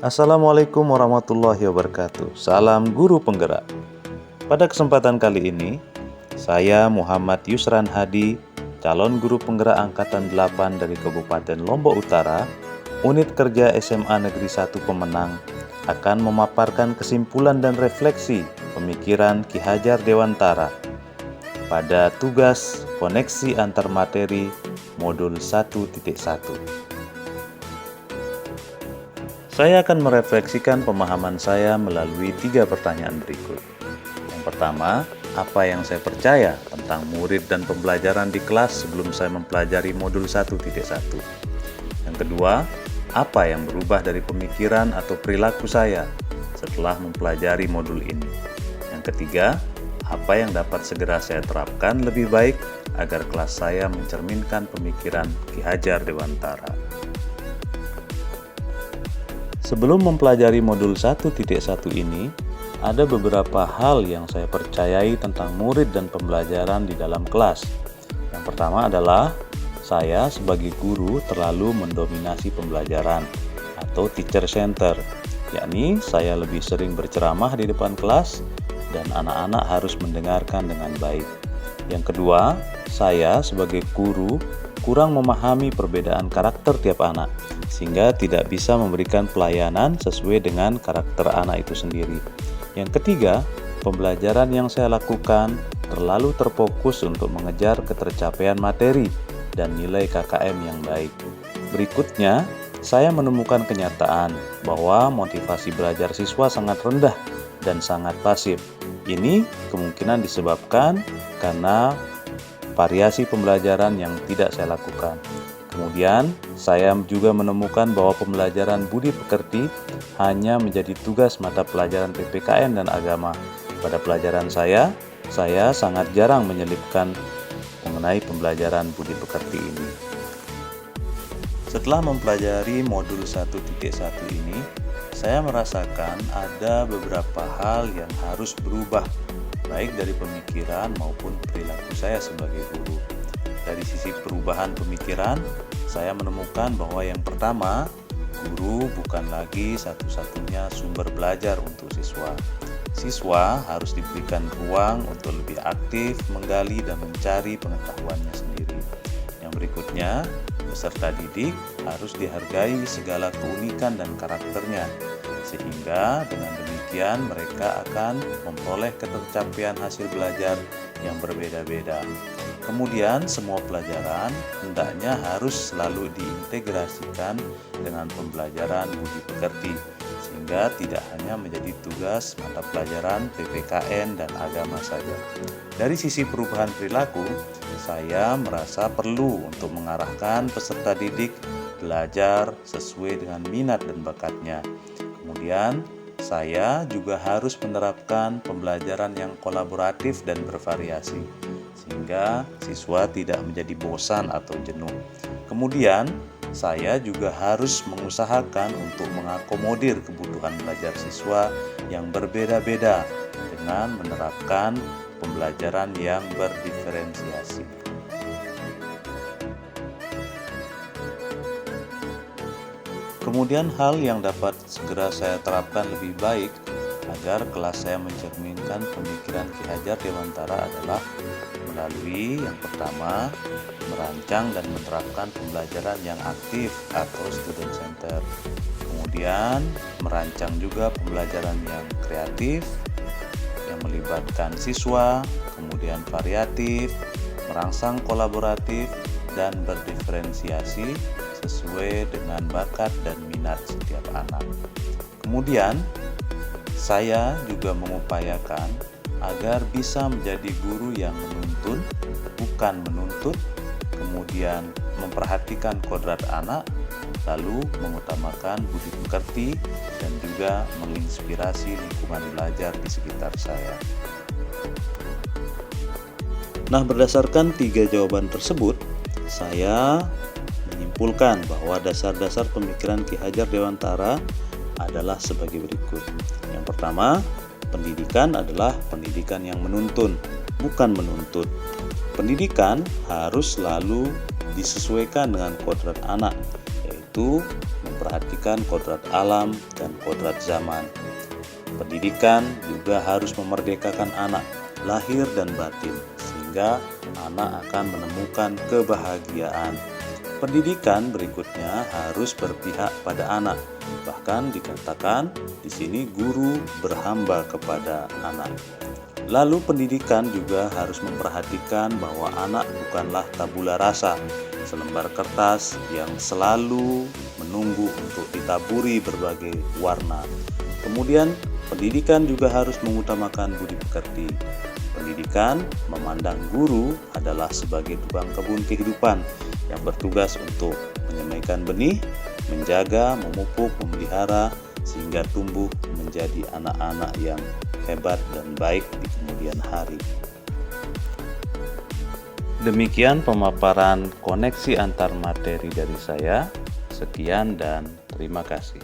Assalamualaikum warahmatullahi wabarakatuh. Salam guru penggerak. Pada kesempatan kali ini, saya Muhammad Yusran Hadi, calon guru penggerak angkatan 8 dari Kabupaten Lombok Utara, Unit Kerja SMA Negeri 1 Pemenang, akan memaparkan kesimpulan dan refleksi pemikiran Ki Hajar Dewantara pada tugas koneksi antar materi modul 1.1. Saya akan merefleksikan pemahaman saya melalui 3 pertanyaan berikut. Yang pertama, apa yang saya percaya tentang murid dan pembelajaran di kelas sebelum saya mempelajari modul 1.1? Yang kedua, apa yang berubah dari pemikiran atau perilaku saya setelah mempelajari modul ini? Yang ketiga, apa yang dapat segera saya terapkan lebih baik agar kelas saya mencerminkan pemikiran Ki Hajar Dewantara? Sebelum mempelajari modul 1.1 ini, ada beberapa hal yang saya percayai tentang murid dan pembelajaran di dalam kelas. Yang pertama adalah, saya sebagai guru terlalu mendominasi pembelajaran atau teacher center, yakni saya lebih sering berceramah di depan kelas dan anak-anak harus mendengarkan dengan baik. Yang kedua, saya sebagai guru kurang memahami perbedaan karakter tiap anak, sehingga tidak bisa memberikan pelayanan sesuai dengan karakter anak itu sendiri. Yang ketiga, pembelajaran yang saya lakukan terlalu terfokus untuk mengejar ketercapaian materi dan nilai KKM yang baik. Berikutnya, saya menemukan kenyataan bahwa motivasi belajar siswa sangat rendah dan sangat pasif. Ini kemungkinan disebabkan karena variasi pembelajaran yang tidak saya lakukan. Kemudian, saya juga menemukan bahwa pembelajaran budi pekerti hanya menjadi tugas mata pelajaran PPKN dan agama. Pada pelajaran saya sangat jarang menyelipkan mengenai pembelajaran budi pekerti ini. Setelah mempelajari modul 1.1 ini, saya merasakan ada beberapa hal yang harus berubah, baik dari pemikiran maupun perilaku saya sebagai guru. Dari sisi perubahan pemikiran, saya menemukan bahwa yang pertama, guru bukan lagi satu-satunya sumber belajar untuk siswa. Siswa harus diberikan ruang untuk lebih aktif menggali dan mencari pengetahuannya sendiri. Yang berikutnya, peserta didik harus dihargai segala keunikan dan karakternya, sehingga dengan demikian mereka akan memperoleh ketercapaian hasil belajar yang berbeda-beda. Kemudian semua pelajaran hendaknya harus selalu diintegrasikan dengan pembelajaran budi pekerti, sehingga tidak hanya menjadi tugas mata pelajaran PPKN dan agama saja. Dari sisi perubahan perilaku, saya merasa perlu untuk mengarahkan peserta didik belajar sesuai dengan minat dan bakatnya. Kemudian, saya juga harus menerapkan pembelajaran yang kolaboratif dan bervariasi, sehingga siswa tidak menjadi bosan atau jenuh. Kemudian, saya juga harus mengusahakan untuk mengakomodir kebutuhan belajar siswa yang berbeda-beda dengan menerapkan pembelajaran yang berdiferensiasi. Kemudian hal yang dapat segera saya terapkan lebih baik agar kelas saya mencerminkan pemikiran Ki Hajar Dewantara adalah melalui yang pertama, merancang dan menerapkan pembelajaran yang aktif atau student center. Kemudian merancang juga pembelajaran yang kreatif yang melibatkan siswa, kemudian variatif, merangsang kolaboratif, dan berdiferensiasi sesuai dengan bakat dan minat setiap anak. Kemudian, saya juga mengupayakan agar bisa menjadi guru yang menuntun, bukan menuntut, kemudian memperhatikan kodrat anak, lalu mengutamakan budi pekerti, dan juga menginspirasi lingkungan belajar di sekitar saya. Nah, berdasarkan 3 jawaban tersebut, saya menyimpulkan bahwa dasar-dasar pemikiran Ki Hajar Dewantara adalah sebagai berikut. Yang pertama, pendidikan adalah pendidikan yang menuntun, bukan menuntut. Pendidikan harus selalu disesuaikan dengan kodrat anak, satu, memperhatikan kodrat alam dan kodrat zaman. Pendidikan juga harus memerdekakan anak, lahir dan batin, sehingga anak akan menemukan kebahagiaan. Pendidikan berikutnya harus berpihak pada anak. Bahkan dikatakan di sini guru berhamba kepada anak. Lalu pendidikan juga harus memperhatikan bahwa anak bukanlah tabula rasa, selembar kertas yang selalu menunggu untuk ditaburi berbagai warna. Kemudian pendidikan juga harus mengutamakan budi pekerti. Pendidikan memandang guru adalah sebagai tukang kebun kehidupan yang bertugas untuk menyemaikan benih, menjaga, memupuk, memelihara, sehingga tumbuh menjadi anak-anak yang hebat dan baik di kemudian hari. Demikian pemaparan koneksi antar materi dari saya. Sekian dan terima kasih.